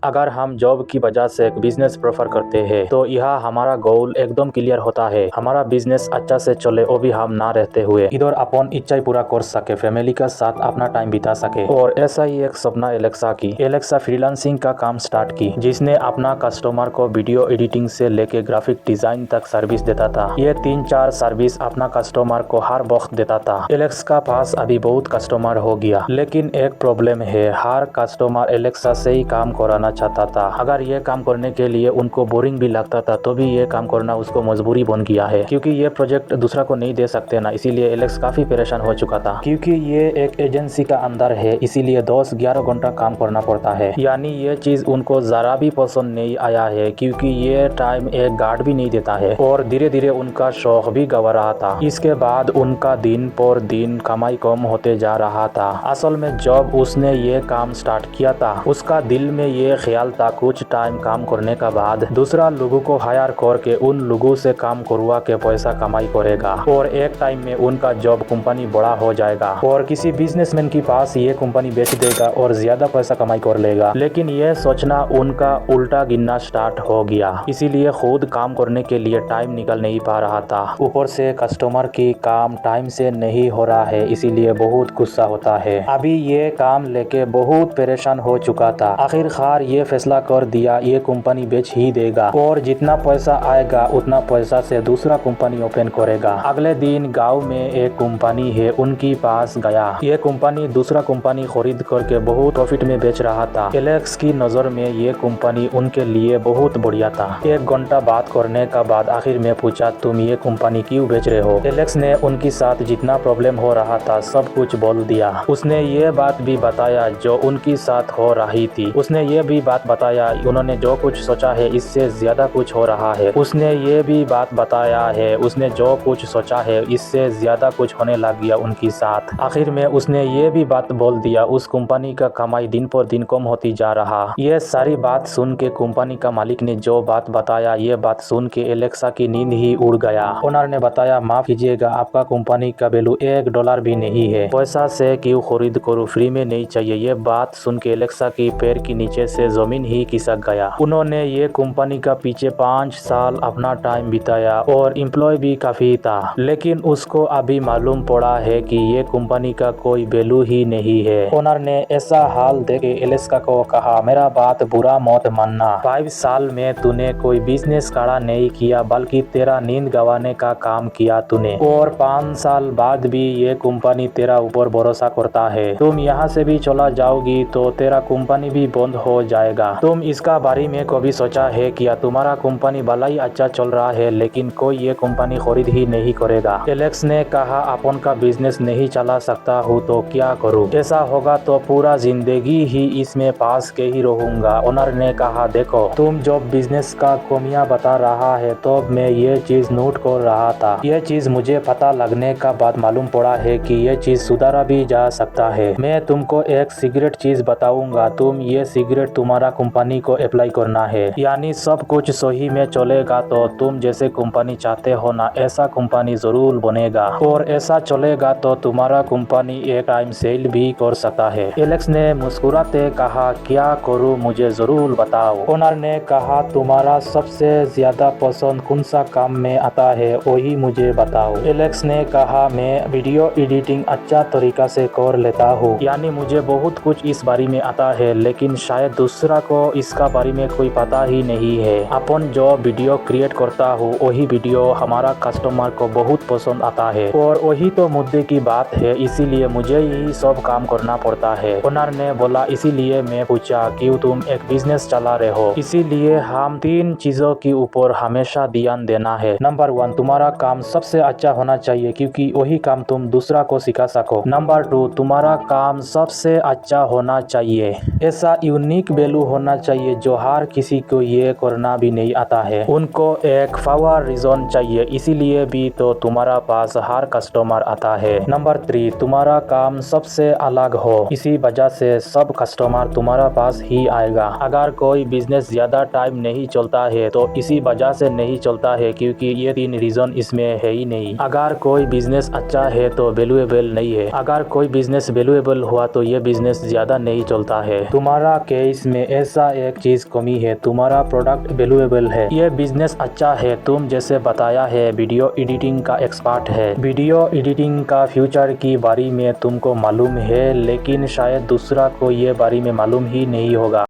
अगर हम जॉब की वजह से एक बिजनेस प्रेफर करते हैं तो यह हमारा गोल एकदम क्लियर होता है। हमारा बिजनेस अच्छा से चले, वो भी हम ना रहते हुए इधर अपन इच्छा पूरा कर सके, फैमिली के साथ अपना टाइम बिता सके। और ऐसा ही एक सपना एलेक्सा की। एलेक्सा फ्रीलांसिंग का काम स्टार्ट की, जिसने अपना कस्टमर को वीडियो एडिटिंग से लेके ग्राफिक डिजाइन तक सर्विस देता था। ये 3-4 सर्विस अपना कस्टमर को हर वक्त देता था। एलेक्स का पास अभी बहुत कस्टमर हो गया, लेकिन एक प्रॉब्लम है, हर कस्टमर एलेक्सा से ही काम कराना चाहता था। अगर ये काम करने के लिए उनको बोरिंग भी लगता था तो भी ये काम करना उसको मजबूरी बन गया है, क्योंकि ये प्रोजेक्ट दूसरा को नहीं दे सकते ना। इसीलिए एलेक्स काफी परेशान हो चुका था, क्योंकि ये एक एजेंसी का अंदर है, इसीलिए 10-11 घंटा काम करना पड़ता है। यानी ये चीज उनको जरा भी पसंद नहीं आया है, क्योंकि ये टाइम एक गार्ड भी नहीं देता है और धीरे धीरे उनका शौक भी गवा रहा था। इसके बाद उनका दिन पर दिन कमाई कम होते जा रहा था। असल में जब उसने ये काम स्टार्ट किया था, उसका दिल में ये ख्याल था कुछ टाइम काम करने के बाद दूसरा लोगों को हायर करके उन लोगों से काम करवा के पैसा कमाई करेगा और एक टाइम में उनका जॉब कंपनी बड़ा हो जाएगा और किसी बिजनेसमैन के पास ये कंपनी बेच देगा और ज्यादा पैसा कमाई कर लेगा। लेकिन ये सोचना उनका उल्टा गिनना स्टार्ट हो गया, इसीलिए खुद काम करने के लिए टाइम निकल नहीं पा रहा था। ऊपर से कस्टमर की काम टाइम से नहीं हो रहा है, इसीलिए बहुत गुस्सा होता है। अभी ये काम लेके बहुत परेशान हो चुका था। आखिरकार ये फैसला कर दिया ये कंपनी बेच ही देगा और जितना पैसा आएगा उतना पैसा से दूसरा कंपनी ओपन करेगा। अगले दिन गांव में एक कंपनी है, उनकी पास गया। ये कंपनी दूसरा कंपनी खरीद करके बहुत प्रॉफिट में बेच रहा था। एलेक्स की नजर में ये कंपनी उनके लिए बहुत बढ़िया था। 1 घंटा बात करने का बाद आखिर में पूछा, तुम ये कंपनी क्यों बेच रहे हो? एलेक्स ने उनके साथ जितना प्रॉब्लम हो रहा था सब कुछ बोल दिया। उसने ये बात भी बताया जो उनके साथ हो रही थी। उसने ये भी बात बताया उन्होंने जो कुछ सोचा है इससे ज्यादा कुछ हो रहा है। उसने ये भी बात बताया है उसने जो कुछ सोचा है इससे ज्यादा कुछ होने लग गया उनके साथ। आखिर में उसने ये भी बात बोल दिया उस कंपनी का कमाई दिन पर दिन कम होती जा रहा। ये सारी बात सुन के कंपनी का मालिक ने जो बात बताया, ये बात सुन के एलेक्सा की नींद ही उड़ गया। ओनर ने बताया, माफ कीजिएगा, आपका कंपनी का वैल्यू $1 भी नहीं है, पैसा से क्यों खरीद करूं, फ्री में नहीं चाहिए। ये बात सुन के एलेक्सा की पैर के नीचे से जमीन ही खिसक गया। उन्होंने ये कंपनी का पीछे 5 साल अपना टाइम बिताया और एम्प्लॉय भी काफी था, लेकिन उसको अभी मालूम पड़ा है कि ये कंपनी का कोई वैल्यू ही नहीं है। ओनर ने ऐसा हाल देख के एलेक्सा को कहा, मेरा बात बुरा मत मानना, 5 साल में तूने कोई बिजनेस खड़ा नहीं किया बल्कि तेरा नींद गंवाने का काम किया तूने, और 5 साल बाद भी ये कंपनी तेरा ऊपर भरोसा करता है। तुम यहाँ से भी चला जाओगी तो तेरा कंपनी भी बंद हो जाएगा। तुम इसका बारे में कभी सोचा है क्या? तुम्हारा कंपनी भला ही अच्छा चल रहा है, लेकिन कोई ये कंपनी खरीद ही नहीं करेगा। एलेक्स ने कहा, अपन का बिजनेस नहीं चला सकता हूँ तो क्या करूँ? ऐसा होगा तो पूरा जिंदगी ही इसमें पास के ही रहूंगा। ओनर ने कहा, देखो तुम जो बिजनेस का कमियां बता रहा है तो मैं ये चीज नोट कर रहा था। ये चीज मुझे पता लगने का बाद मालूम पड़ा है कि ये चीज सुधारा भी जा सकता है। मैं तुमको एक सिगरेट चीज बताऊंगा, तुम ये सिगरेट तुम्हारा कंपनी को अप्लाई करना है, यानी सब कुछ सही में चलेगा तो तुम जैसे कंपनी चाहते हो ना ऐसा कंपनी जरूर बनेगा, और ऐसा चलेगा तो तुम्हारा कंपनी एक टाइम सेल भी कर सकता है। एलेक्स ने मुस्कुराते कहा, क्या करूं मुझे जरूर बताओ। ओनर ने कहा, तुम्हारा सबसे ज्यादा पसंद कौन सा काम में आता है वही मुझे बताओ। एलेक्स ने कहा, मैं वीडियो एडिटिंग अच्छा तरीका से कर लेता हूँ, यानी मुझे बहुत कुछ इस बारे में आता है, लेकिन शायद दूसरा को इसका बारे में कोई पता ही नहीं है। अपन जो वीडियो क्रिएट करता हूँ वही वीडियो हमारा कस्टमर को बहुत पसंद आता है और वही तो मुद्दे की बात है, इसीलिए मुझे ही सब काम करना पड़ता है। ओनर ने बोला, इसीलिए मैं पूछा क्यों तुम एक बिजनेस चला रहे हो? इसीलिए हम 3 चीजों के ऊपर हमेशा ध्यान देना है। नंबर 1, तुम्हारा काम सबसे अच्छा होना चाहिए क्योंकि वही काम तुम दूसरा को सिखा सको। नंबर 2, तुम्हारा काम सबसे अच्छा होना चाहिए, ऐसा यूनिक वैल्यू होना चाहिए जो हर किसी को ये करना भी नहीं आता है। उनको एक पावर रीजन चाहिए, इसीलिए भी तो तुम्हारा पास हर कस्टमर आता है। नंबर 3, तुम्हारा काम सबसे अलग हो, इसी वजह से सब कस्टमर तुम्हारा पास ही आएगा। अगर कोई बिजनेस ज्यादा टाइम नहीं चलता है तो इसी वजह से नहीं चलता है क्योंकि ये 3 रीजन इसमें है ही नहीं। अगर कोई बिजनेस अच्छा है तो वैल्यूएबल नहीं है, अगर कोई बिजनेस वैल्यूएबल हुआ तो ये बिजनेस ज्यादा नहीं चलता है। तुम्हारा केस में ऐसा एक चीज कमी है, तुम्हारा प्रोडक्ट वैल्यूएबल है, ये बिजनेस अच्छा है, तुम जैसे बताया है वीडियो एडिटिंग का एक्सपर्ट है, वीडियो एडिटिंग का फ्यूचर की बारे में तुमको मालूम है, लेकिन शायद दूसरा को ये बारे में मालूम ही नहीं होगा।